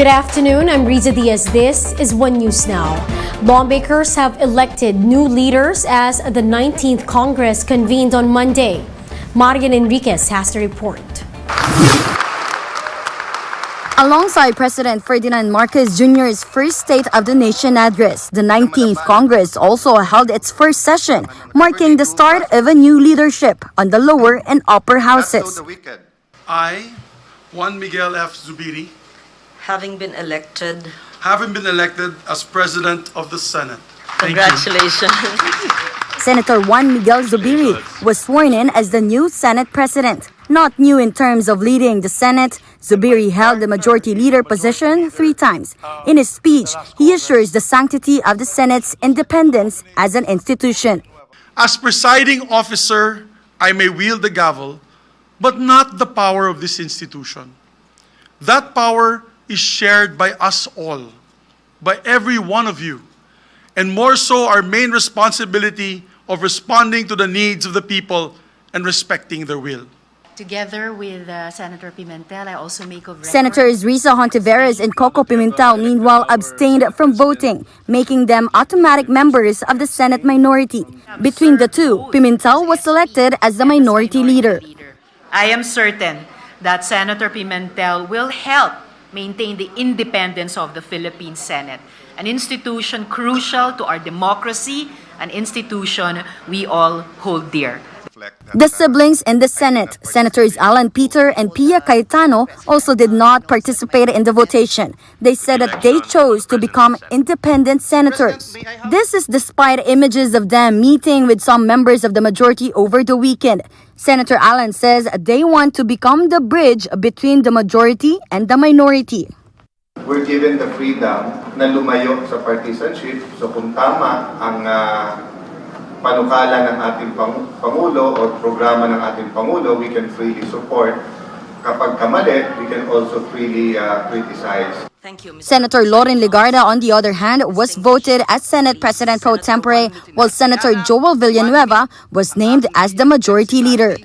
Good afternoon, I'm Riza Diaz. This is One News Now. Lawmakers have elected new leaders as the 19th Congress convened on Monday. Marian Enriquez has the report. Alongside President Ferdinand Marcos Jr.'s first State of the Nation address, the 19th Congress also held its first session, marking the start of a new leadership on the lower and upper houses. I, Juan Miguel F. Zubiri, having been elected. As President of the Senate. Thank you. Congratulations. Senator Juan Miguel Zubiri was sworn in as the new Senate President. Not new in terms of leading the Senate, Zubiri held the Majority Leader position 3 times. In his speech, he assures the sanctity of the Senate's independence as an institution. As presiding officer, I may wield the gavel, but not the power of this institution. That power is shared by us all, by every one of you, and more so our main responsibility of responding to the needs of the people and respecting their will. Together with Senator Pimentel, I also make of record. Senators Risa Hontiveros and Coco Pimentel meanwhile abstained from voting, making them automatic members of the Senate minority. Between the two, Pimentel was selected as the minority leader. I am certain that Senator Pimentel will help maintain the independence of the Philippine Senate, an institution crucial to our democracy, an institution we all hold dear. The siblings in the Senate, Senators Alan Peter and Pia Cayetano, also did not participate in the votation. They said that they chose to become independent senators. This is despite images of them meeting with some members of the majority over the weekend. Senator Alan says they want to become the bridge between the majority and the minority. We're given the freedom na lumayo sa partisanship. So kung tama ang panukala ng ating Pangulo o programa ng ating Pangulo, we can freely support. Kapag kamali, we can also freely criticize. Thank you, Mr. Senator Loren Legarda, on the other hand, was voted as Senate President pro tempore, while Senator Joel Villanueva was named as the majority leader.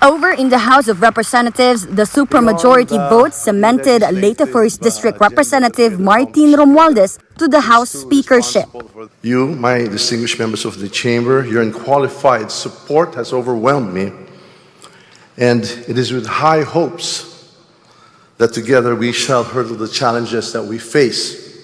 Over in the House of Representatives, the supermajority vote cemented Leyte 1st District Representative Martin Romualdez to the House speakership. You, my distinguished members of the Chamber, your unqualified support has overwhelmed me, and it is with high hopes that together we shall hurdle the challenges that we face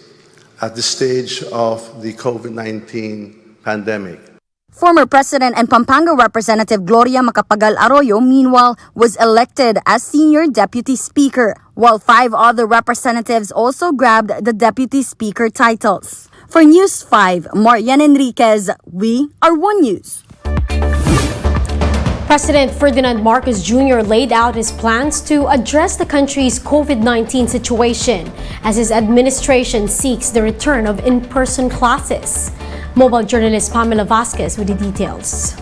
at this stage of the COVID-19 pandemic. Former President and Pampanga Representative Gloria Macapagal Arroyo, meanwhile, was elected as Senior Deputy Speaker, while 5 other representatives also grabbed the Deputy Speaker titles. For News 5, Marian Enriquez, we are One News. President Ferdinand Marcos Jr. laid out his plans to address the country's COVID-19 situation as his administration seeks the return of in-person classes. Mobile journalist Pamela Vasquez with the details.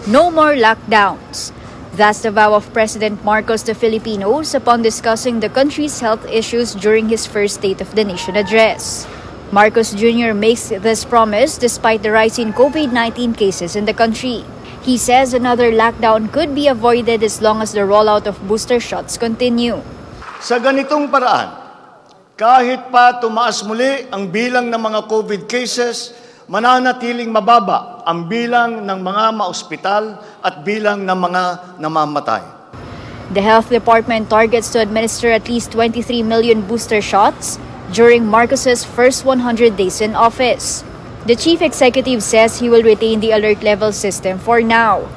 No more lockdowns. That's the vow of President Marcos to Filipinos upon discussing the country's health issues during his first State of the Nation address. Marcos Jr. makes this promise despite the rise in COVID-19 cases in the country. He says another lockdown could be avoided as long as the rollout of booster shots continue. Sa ganitong paraan, kahit pa tumaas muli ang bilang ng mga COVID cases, mananatiling mababa ang bilang ng mga maospital at bilang ng mga namamatay. The Health Department targets to administer at least 23 million booster shots during Marcos's first 100 days in office. The chief executive says he will retain the alert level system for now,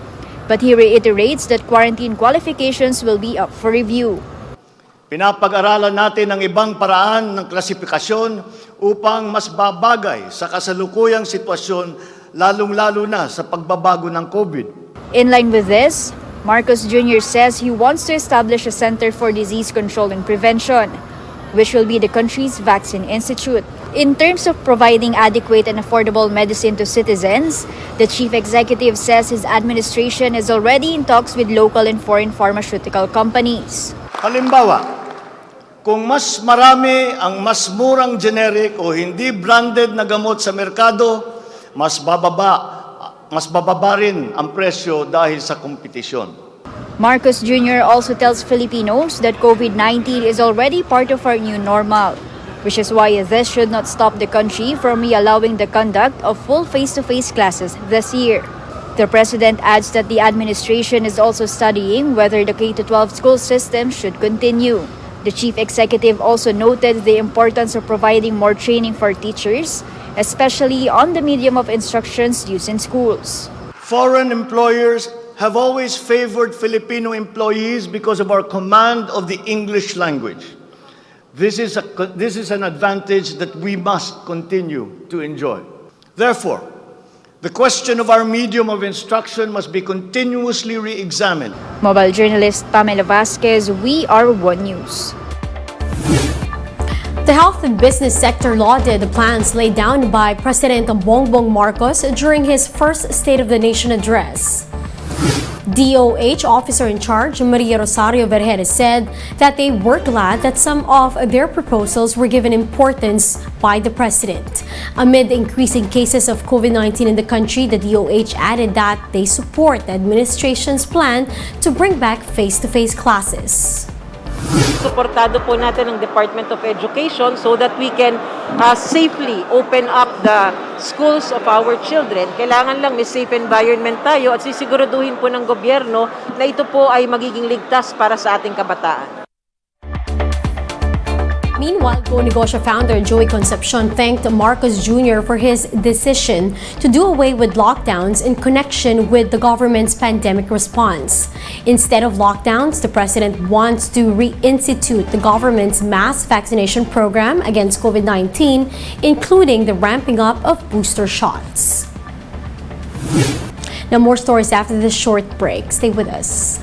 but he reiterates that quarantine qualifications will be up for review. Pinapag-aralan natin ang ibang paraan ng klasifikasyon upang mas babagay sa kasalukuyang sitwasyon, lalong-lalo na sa pagbabago ng COVID. In line with this, Marcos Jr. says he wants to establish a Center for Disease Control and Prevention, which will be the country's vaccine institute. In terms of providing adequate and affordable medicine to citizens, the chief executive says his administration is already in talks with local and foreign pharmaceutical companies. Halimbawa, kung mas marami ang mas murang generic o hindi branded na gamot sa merkado, mas bababa rin ang presyo dahil sa kompetisyon. Marcos Jr. also tells Filipinos that COVID-19 is already part of our new normal, which is why this should not stop the country from re-allowing the conduct of full face-to-face classes this year. The president adds that the administration is also studying whether the K-12 school system should continue. The chief executive also noted the importance of providing more training for teachers, especially on the medium of instructions used in schools. Foreign employers have always favored Filipino employees because of our command of the English language. This is an advantage that we must continue to enjoy. Therefore, the question of our medium of instruction must be continuously re-examined. Mobile journalist Pamela Vasquez, We Are One News. The health and business sector lauded the plans laid down by President Bongbong Marcos during his first State of the Nation address. DOH officer in charge, Maria Rosario Vergeres, said that they were glad that some of their proposals were given importance by the president. Amid the increasing cases of COVID-19 in the country, the DOH added that they support the administration's plan to bring back face-to-face classes. Suportado po natin ang Department of Education so that we can safely open up the schools of our children. Kailangan lang may safe environment tayo at sisiguraduhin po ng gobyerno na ito po ay magiging ligtas para sa ating kabataan. Meanwhile, Go Negosyo founder Joey Concepcion thanked Marcos Jr. for his decision to do away with lockdowns in connection with the government's pandemic response. Instead of lockdowns, the president wants to reinstitute the government's mass vaccination program against COVID-19, including the ramping up of booster shots. Now, more stories after this short break. Stay with us.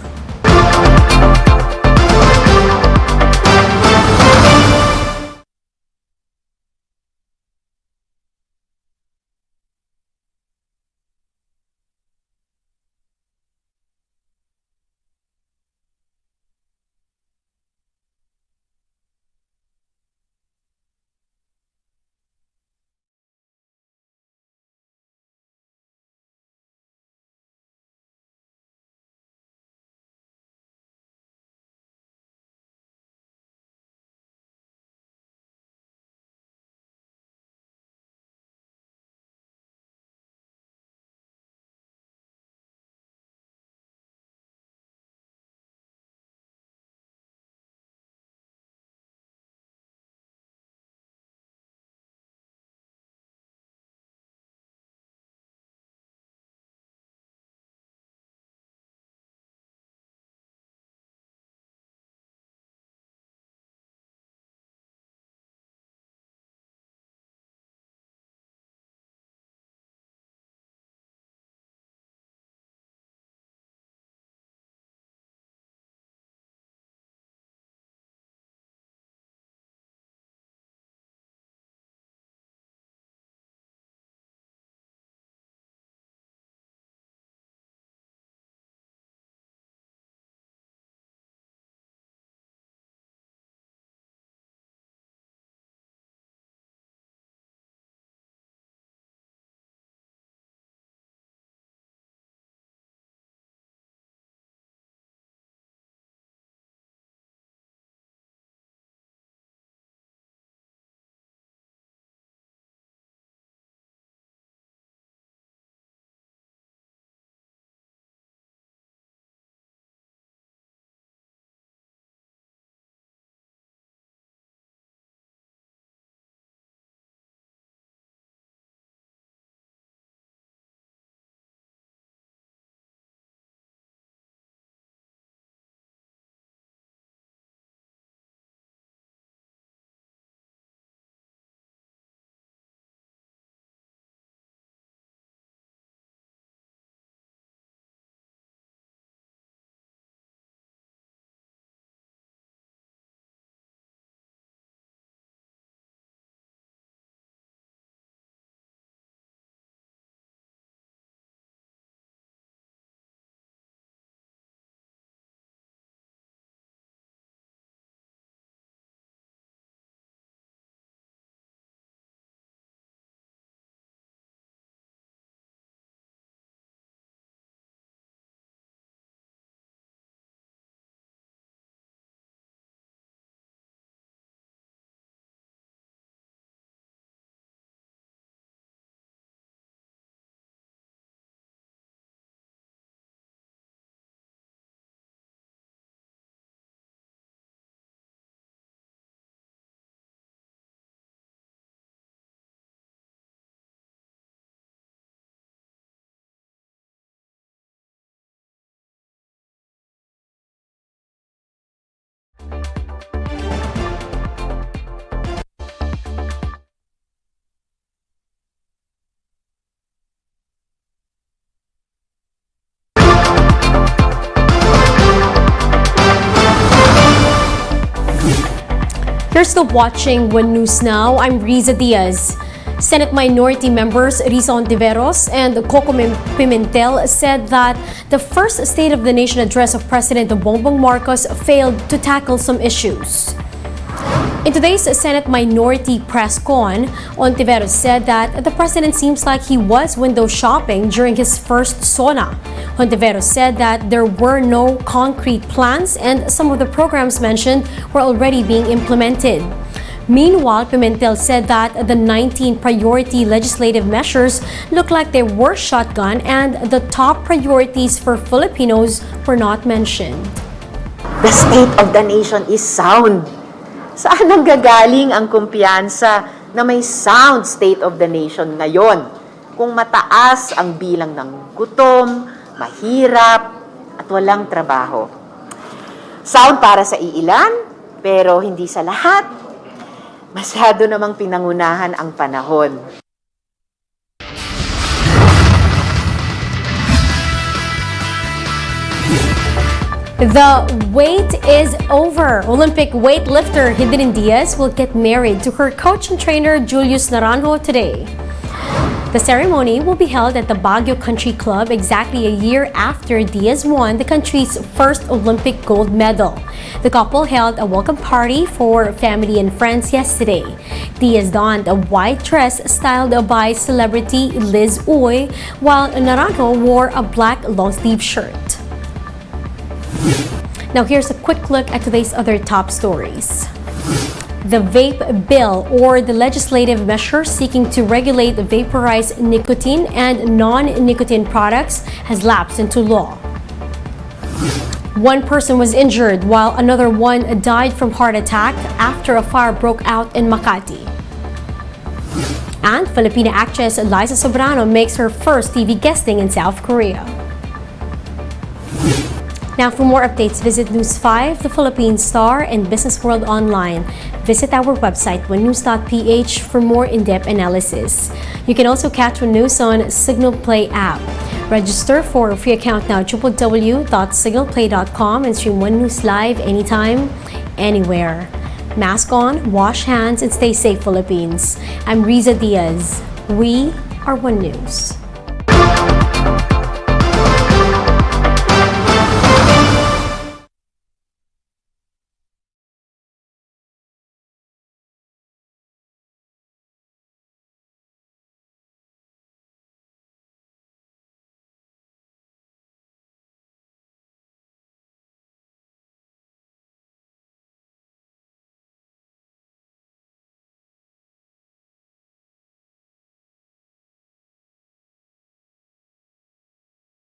You're still watching One News Now. I'm Riza Diaz. Senate minority members Risa Ontiveros and Coco Pimentel said that the first State of the Nation address of President Bongbong Marcos failed to tackle some issues. In today's Senate minority press con, Ontiveros said that the president seems like he was window shopping during his first SONA. Ontiveros said that there were no concrete plans and some of the programs mentioned were already being implemented. Meanwhile, Pimentel said that the 19 priority legislative measures look like they were shotgun and the top priorities for Filipinos were not mentioned. The state of the nation is sound. Saan nanggagaling ang kumpiyansa na may sound state of the nation ngayon kung mataas ang bilang ng gutom, mahirap, at walang trabaho? Sound para sa iilan, pero hindi sa lahat. Masyado namang pinangunahan ang panahon. The wait is over. Olympic weightlifter Hidden Diaz will get married to her coach and trainer Julius Naranjo today. The ceremony will be held at the Baguio Country Club exactly a year after Diaz won the country's first Olympic gold medal. The couple held a welcome party for family and friends yesterday. Diaz donned a white dress styled by celebrity Liz Uy, while Naranjo wore a black long-sleeve shirt. Now here's a quick look at today's other top stories. The vape bill, or the legislative measure seeking to regulate vaporized nicotine and non-nicotine products, has lapsed into law. One person was injured while another one died from heart attack after a fire broke out in Makati. And Filipina actress Liza Soberano makes her first TV guesting in South Korea. Now, for more updates, visit News 5, The Philippine Star, and Business World Online. Visit our website, onenews.ph, for more in-depth analysis. You can also catch One News on Signal Play app. Register for a free account now at www.signalplay.com and stream One News live anytime, anywhere. Mask on, wash hands, and stay safe, Philippines. I'm Riza Diaz. We are One News.